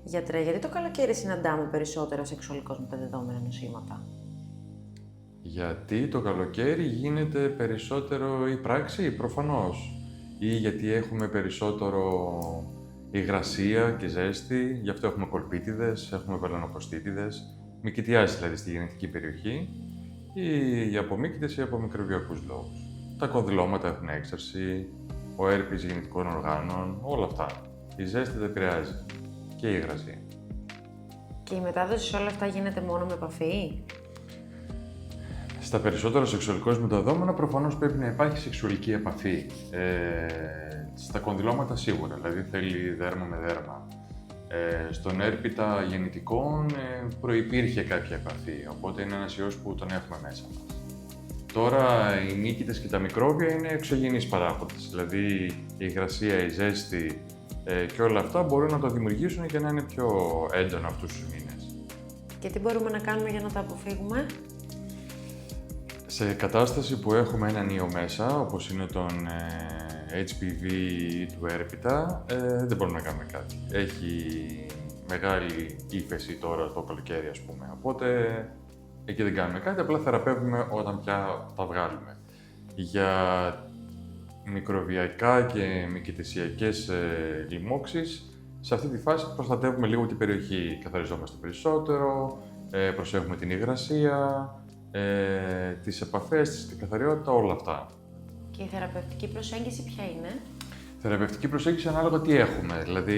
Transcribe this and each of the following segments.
Γιατρέ, γιατί το καλοκαίρι συναντάμε περισσότερα σεξουαλικώς μεταδεδόμενα νοσήματα? Γιατί το καλοκαίρι γίνεται περισσότερο η πράξη, προφανώς. Ή γιατί έχουμε περισσότερο υγρασία και ζέστη, γι' αυτό έχουμε κολπίτιδες, έχουμε βελονοκοστίτιδες, μυκητιάσεις δηλαδή στη γεννητική περιοχή, ή οι απομύκητες ή από μικροβιακούς λόγους. Τα κονδυλώματα έχουν έξαρση, ο έρπης γεννητικών οργάνων, όλα αυτά. Η ζέστη δεν επηρεάζει και η υγρασία. Και η μετάδοση σε όλα αυτά γίνεται μόνο με επαφή? Στα περισσότερα σεξουαλικώς μεταδόμενα προφανώς πρέπει να υπάρχει σεξουαλική επαφή. Στα κονδυλώματα σίγουρα, δηλαδή θέλει δέρμα με δέρμα. Στον έρπιτα γεννητικών προϋπήρχε κάποια επαφή, οπότε είναι ένας ιός που τον έχουμε μέσα μας. Τώρα οι μύκητες και τα μικρόβια είναι εξωγενείς παράγοντες, δηλαδή η υγρασία, η ζέστη και όλα αυτά μπορούν να το δημιουργήσουν και να είναι πιο έντονα αυτούς τους μήνες. Και τι μπορούμε να κάνουμε για να τα αποφύγουμε? Σε κατάσταση που έχουμε έναν ιό μέσα, όπως είναι τον HPV ή του έρπιτα, δεν μπορούμε να κάνουμε κάτι. Έχει μεγάλη ύφεση τώρα το καλοκαίρι, ας πούμε, οπότε εκεί δεν κάνουμε κάτι, απλά θεραπεύουμε όταν πια τα βγάλουμε. Για μικροβιακά και μυκητησιακές λοιμώξεις, σε αυτή τη φάση προστατεύουμε λίγο την περιοχή. Καθαριζόμαστε περισσότερο, προσέχουμε την υγρασία, τις επαφές, την καθαριότητα, όλα αυτά. Και η θεραπευτική προσέγγιση ποια είναι? Θεραπευτική προσέγγιση ανάλογα τι έχουμε. Δηλαδή,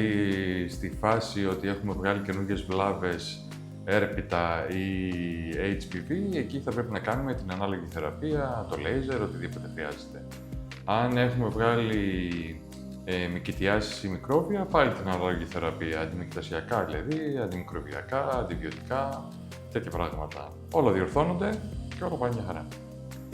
στη φάση ότι έχουμε βγάλει καινούργιες βλάβες, έρπιτα ή HPV, εκεί θα πρέπει να κάνουμε την ανάλογη θεραπεία, το λέιζερ, οτιδήποτε χρειάζεται. Αν έχουμε βγάλει μυκητιάσεις ή μικρόβια, πάλι την ανάλογη θεραπεία, αντιμυκητασιακά δηλαδή, αντιμικροβιακά, αντιβιωτικά, τέτοια πράγματα. Όλα διορθώνονται και όλα πάνε μια χαρά.